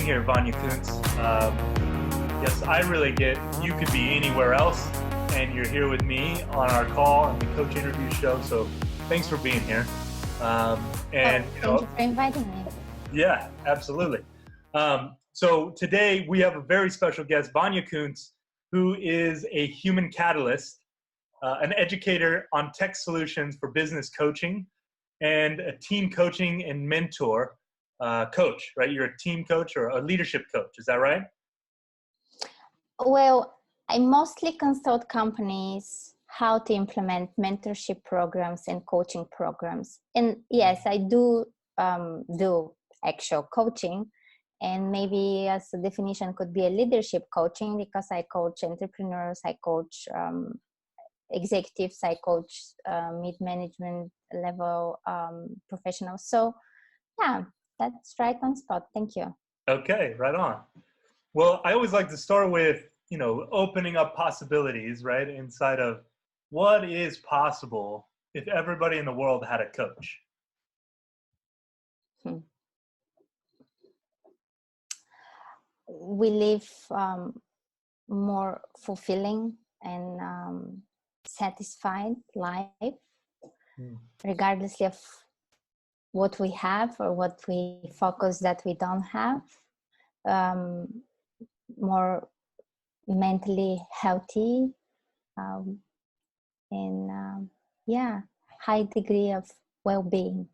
here, Vanya Koonce. Yes, I really get you could be anywhere else, and you're here with me on our call on the Coach INNERview show. So thanks for being here. Thank you for inviting me. Yeah, absolutely. So today we have a very special guest, Vanya Koonce, who is a human catalyst, an educator on tech solutions for business coaching, and a team coaching and mentor coach, right? You're a team coach or a leadership coach. Is that right? Well, I mostly consult companies how to implement mentorship programs and coaching programs. And yes, I do actual coaching, and maybe as a definition could be a leadership coaching, because I coach entrepreneurs, I coach executives, I coach mid-management level professionals. So yeah, that's right on spot. Thank you. Okay, right on. Well, I always like to start with, opening up possibilities, right? Inside of what is possible if everybody in the world had a coach? We live more fulfilling and satisfied life, regardless of what we have or what we focus that we don't have. More mentally healthy, and high degree of well-being.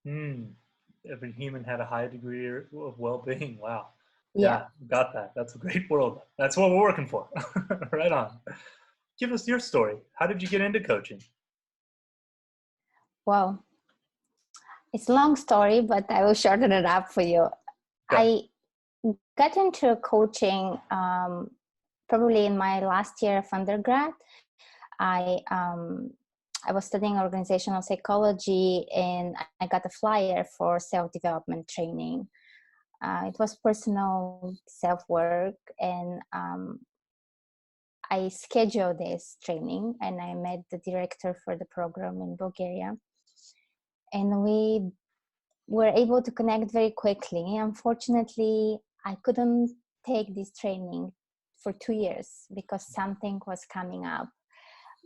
Every human had a high degree of well-being. Wow. Yeah, Got that. That's a great world. That's what we're working for. Right on. Give us your story. How did you get into coaching? well, it's a long story, but I will shorten it up for you. Okay. I got into coaching probably in my last year of undergrad. I was studying organizational psychology, and I got a flyer for self-development training. It was personal self-work, and I scheduled this training, and I met the director for the program in Bulgaria. And we were able to connect very quickly. Unfortunately, I couldn't take this training for 2 years because something was coming up.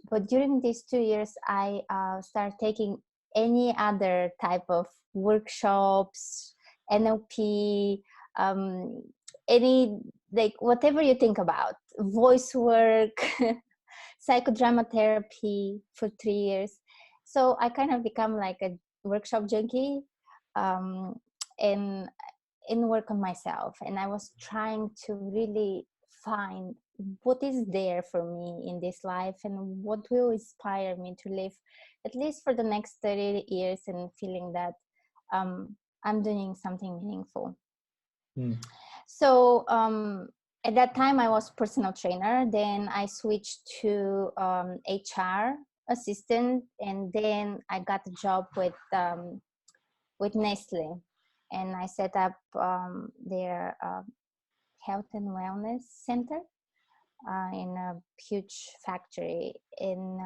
But during these 2 years, I started taking any other type of workshops, NLP, whatever you think about, voice work, psychodrama therapy for 3 years. So I kind of become like a workshop junkie, and work on myself. And I was trying to really find what is there for me in this life and what will inspire me to live at least for the next 30 years and feeling that I'm doing something meaningful. So at that time I was personal trainer. Then I switched to HR assistant, and then I got a job with Nestle, and I set up their health and wellness center in a huge factory. And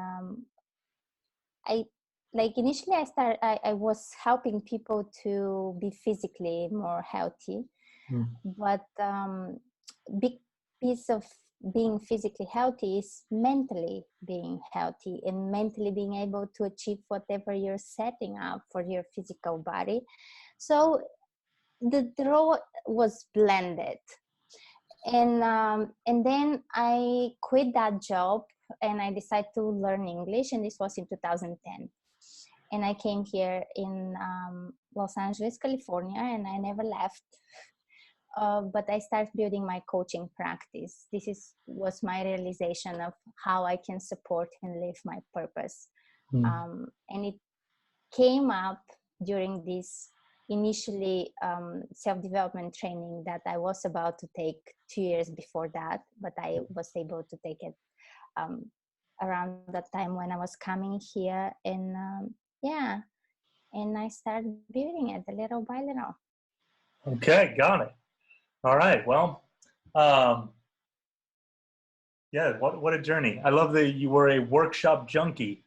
initially I was helping people to be physically more healthy, but big piece of being physically healthy is mentally being healthy and mentally being able to achieve whatever you're setting up for your physical body. So the role was blended. And then I quit that job and I decided to learn English, and this was in 2010. And I came here in Los Angeles, California, and I never left. But I started building my coaching practice. This was my realization of how I can support and live my purpose. And it came up during this initially self-development training that I was about to take 2 years before that, but I was able to take it around that time when I was coming here. And and I started building it little by little. Okay, got it. All right. Well, what a journey. I love that you were a workshop junkie.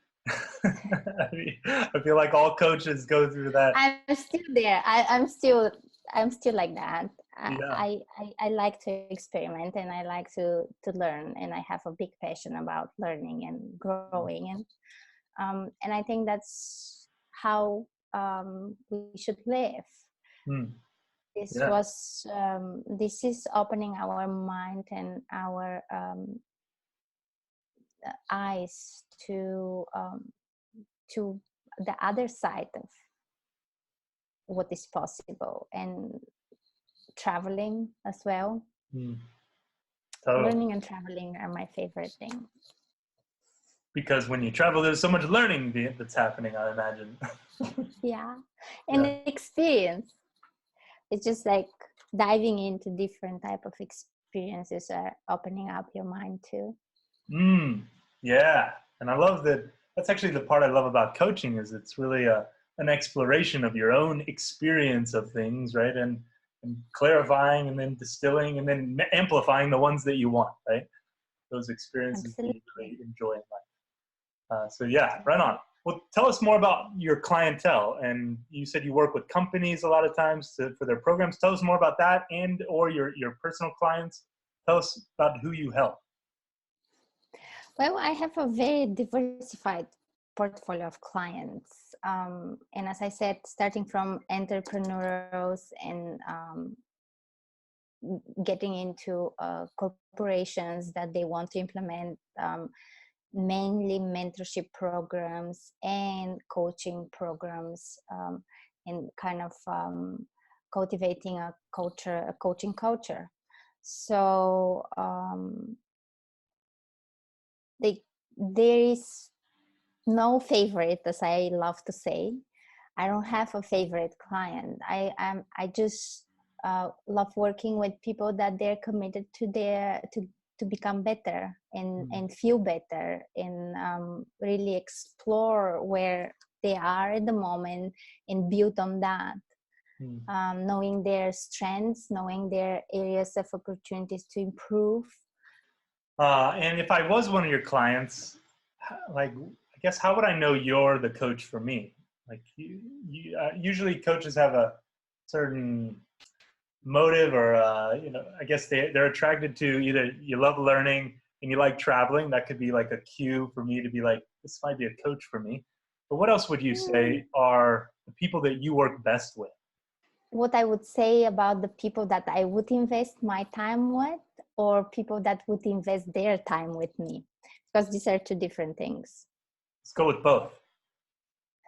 I feel like all coaches go through that. I'm still there. I'm still like that. Yeah. I like to experiment, and I like to learn, and I have a big passion about learning and growing, and I think that's how we should live. Mm. This Yeah. was this is opening our mind and our eyes to the other side of what is possible, and traveling as well. Mm. Totally. Learning and traveling are my favorite thing. Because when you travel, there's so much learning that's happening, I imagine. Yeah, and Yeah. the experience. It's just like diving into different type of experiences are opening up your mind too. Mm. Yeah. And I love that. That's actually the part I love about coaching is it's really an exploration of your own experience of things, right? And clarifying and then distilling and then amplifying the ones that you want, right? Those experiences that you Absolutely. really enjoy in life. So yeah, right on. Well, tell us more about your clientele. And you said you work with companies a lot of times for their programs. Tell us more about that and or your personal clients. Tell us about who you help. Well, I have a very diversified portfolio of clients. And as I said, starting from entrepreneurs and getting into corporations that they want to implement mainly mentorship programs and coaching programs, and kind of cultivating a coaching culture. So there is no favorite, as I love to say. I don't have a favorite client. I just love working with people that they're committed to become better and feel better, and really explore where they are at the moment and build on that. Knowing their strengths, knowing their areas of opportunities to improve. And if I was one of your clients, like, I guess, how would I know you're the coach for me? Like, usually coaches have a certain motive or, I guess they're attracted to either you love learning and you like traveling. That could be like a cue for me to be like, this might be a coach for me. But what else would you say are the people that you work best with? What I would say about the people that I would invest my time with, or people that would invest their time with me, because these are two different things. Let's go with both.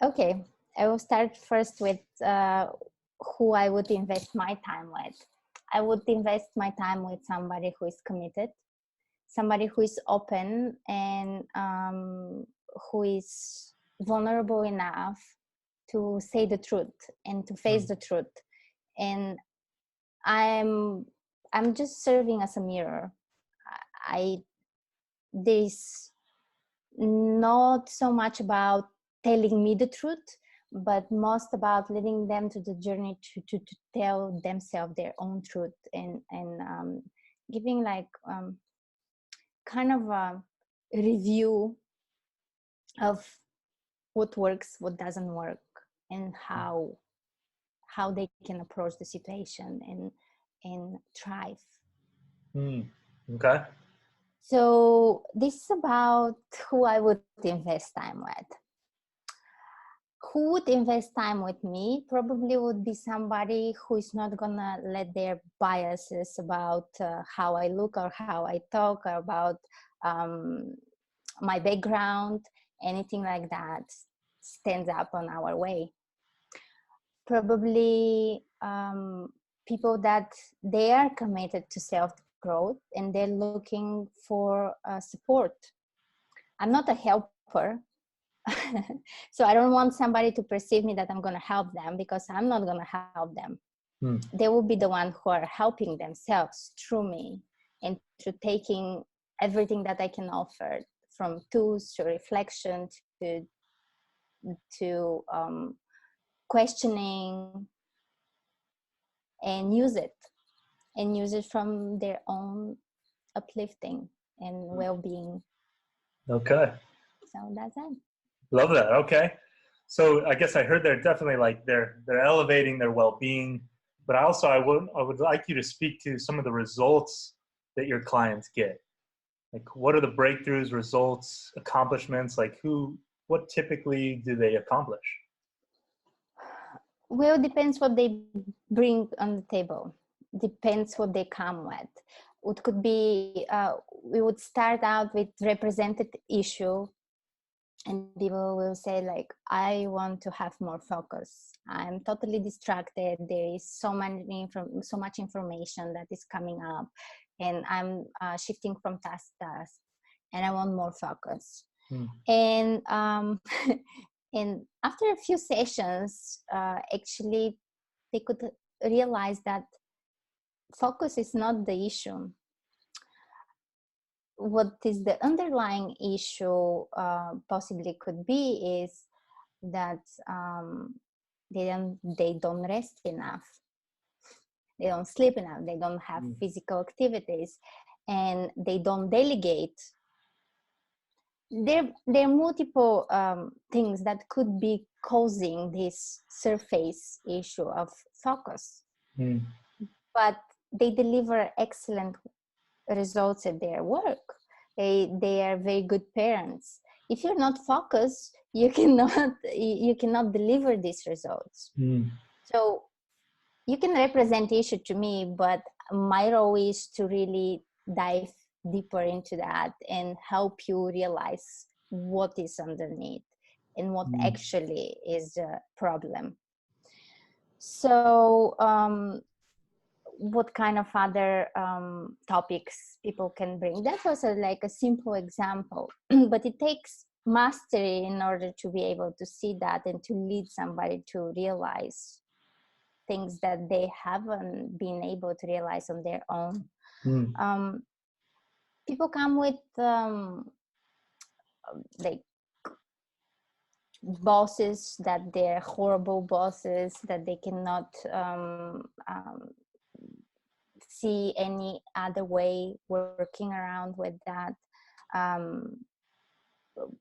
Okay, I will start first with who I would invest my time with. I would invest my time with somebody who is committed, somebody who is open, and who is vulnerable enough to say the truth and to face the truth. And I'm just serving as a mirror. I There's not so much about telling me the truth, but most about leading them to the journey to tell themselves their own truth, and giving like kind of a review of what works, what doesn't work, and how they can approach the situation and thrive. Okay. So this is about who I would invest time with. Who would invest time with me probably would be somebody who is not gonna let their biases about how I look or how I talk, or about my background, anything like that, stands up on our way. Probably people that they are committed to self-growth and they're looking for support. I'm not a helper. So I don't want somebody to perceive me that I'm going to help them, because I'm not going to help them. They will be the one who are helping themselves through me, and through taking everything that I can offer, from tools to reflection to questioning, and use it from their own uplifting and well-being. Okay. So that's it. Love that. Okay. So I guess I heard they're definitely like they're elevating their well-being. but I would like you to speak to some of the results that your clients get. Like, what are the breakthroughs, results, accomplishments? Like, what typically do they accomplish? Well, depends what they bring on the table. Depends what they come with. It could be, we would start out with represented issue, and people will say like, I want to have more focus. I'm totally distracted. There is so much information that is coming up, and I'm shifting from task to task, and I want more focus. And and after a few sessions, actually, they could realize that focus is not the issue. What is the underlying issue possibly could be is that they don't rest enough, they don't sleep enough, they don't have physical activities, and they don't delegate. There are multiple things that could be causing this surface issue of focus, but they deliver excellent results at their work. They are very good parents. If you're not focused, you cannot deliver these results. So you can represent issue to me, but my role is to really dive deeper into that and help you realize what is underneath and what actually is the problem. So what kind of other topics people can bring? That was like a simple example, but it takes mastery in order to be able to see that and to lead somebody to realize things that they haven't been able to realize on their own. People come with like bosses that they're horrible bosses, that they cannot see any other way working around with that.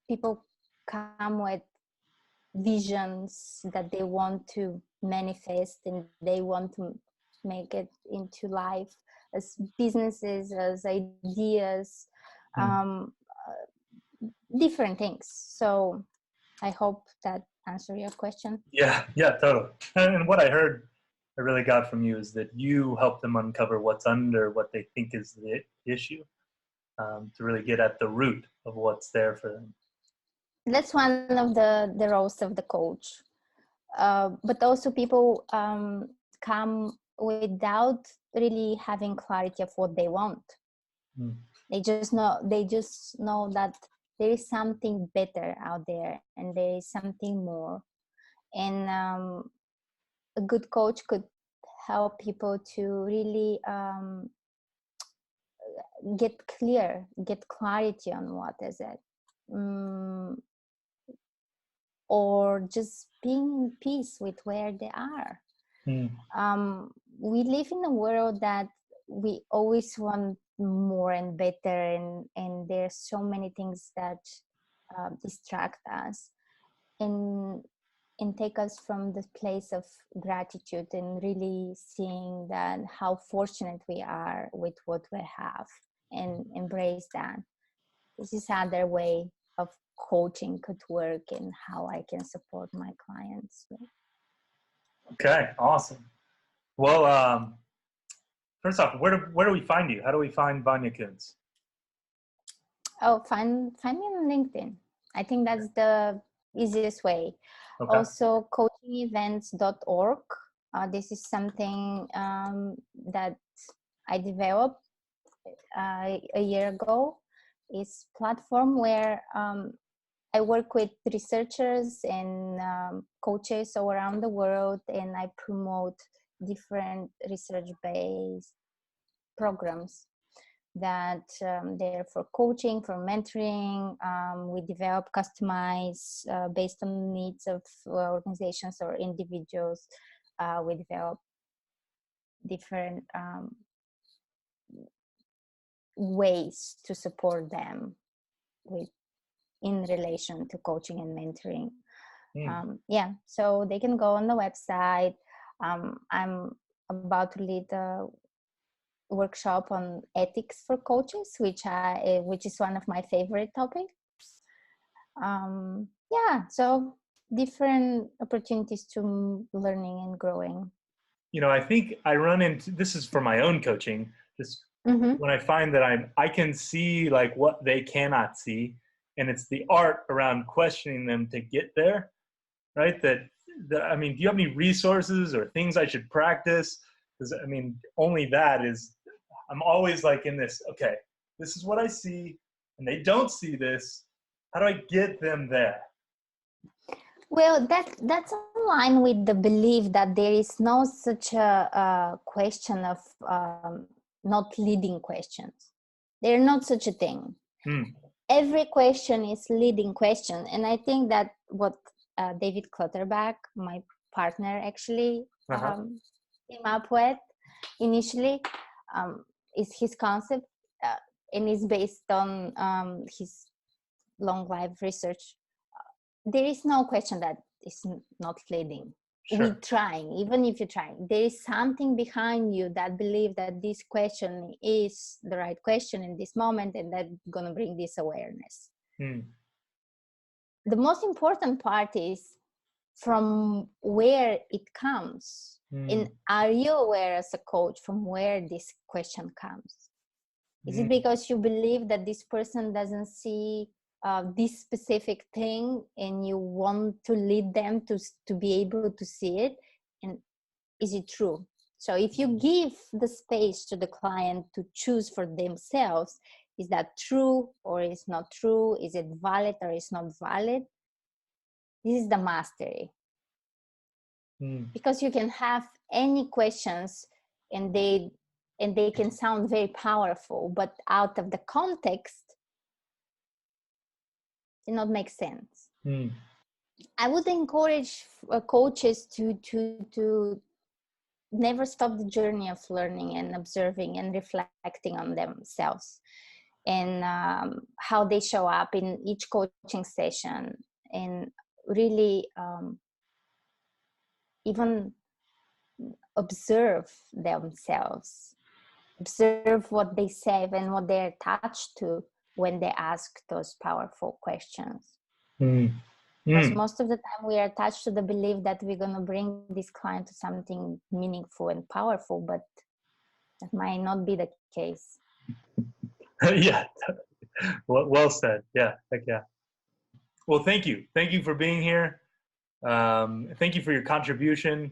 People come with visions that they want to manifest and they want to make it into life as businesses, as ideas, different things. So I hope that answered your question. Yeah, totally. And what I really got from you is that you help them uncover what's under what they think is the issue, to really get at the root of what's there for them. That's one of the roles of the coach. But also people come without really having clarity of what they want. They just know that there is something better out there and there is something more. And a good coach could help people to really get clarity on what is it. Or just being in peace with where they are. We live in a world that we always want more and better, and there's so many things that distract us and take us from the place of gratitude and really seeing that how fortunate we are with what we have and embrace that. This is another way of coaching could work and how I can support my clients. Okay, awesome. Well, first off, where do we find you? How do we find Vanya Koonce? Oh, find me on LinkedIn. I think that's the easiest way. Okay. Also, coachingevents.org. This is something that I developed a year ago. It's a platform where I work with researchers and coaches all around the world, and I promote different research-based programs that they're for coaching, for mentoring. We develop customized based on needs of organizations or individuals. We develop different ways to support them in relation to coaching and mentoring. So they can go on the website. I'm about to lead a workshop on ethics for coaches, which is one of my favorite topics. So different opportunities to learning and growing. I think I run into, this is for my own coaching, just when I find that I can see like what they cannot see, and it's the art around questioning them to get there, right? That I mean, do you have any resources or things I should practice? Because I mean, only that is, I'm always like in this, okay, this is what I see, and they don't see this. How do I get them there? Well, that's in line with the belief that there is no such a question of not leading questions. There's not such a thing. Every question is leading question. And I think that what David Clutterbuck, my partner, actually came up with initially is his concept, and is based on his long life research. There is no question that is not leading. Sure. We're trying, even if you're trying, there is something behind you that believe that this question is the right question in this moment, and that's going to bring this awareness. The most important part is from where it comes. And are you aware as a coach from where this question comes? Is it because you believe that this person doesn't see this specific thing, and you want to lead them to be able to see it? And is it true? So if you give the space to the client to choose for themselves, is that true or is not true? Is it valid or is not valid? This is the mastery. Because you can have any questions and they can sound very powerful, but out of the context, it not make sense. I would encourage coaches to never stop the journey of learning and observing and reflecting on themselves and how they show up in each coaching session, and really even observe themselves, observe what they say and what they're attached to when they ask those powerful questions. Because most of the time we are attached to the belief that we're going to bring this client to something meaningful and powerful, but that might not be the case. Yeah, well said. Yeah, heck yeah. Well, thank you for being here. Thank you for your contribution,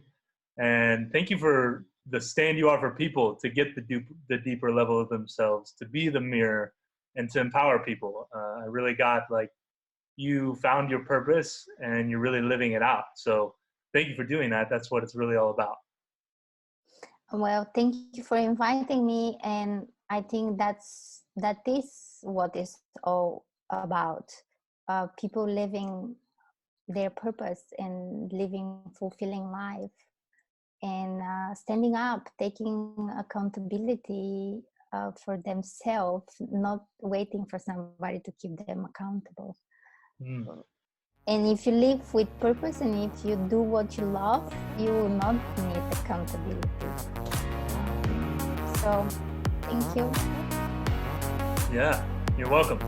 and thank you for the stand you are for people to get the deeper level of themselves, to be the mirror, and to empower people. I really got like, you found your purpose and you're really living it out. So thank you for doing that. That's what it's really all about. Well, thank you for inviting me. And I think that is what it's all about. People living their purpose and living fulfilling life, and standing up, taking accountability for themselves, not waiting for somebody to keep them accountable. And if you live with purpose and if you do what you love, you will not need accountability. So thank you. Yeah, you're welcome.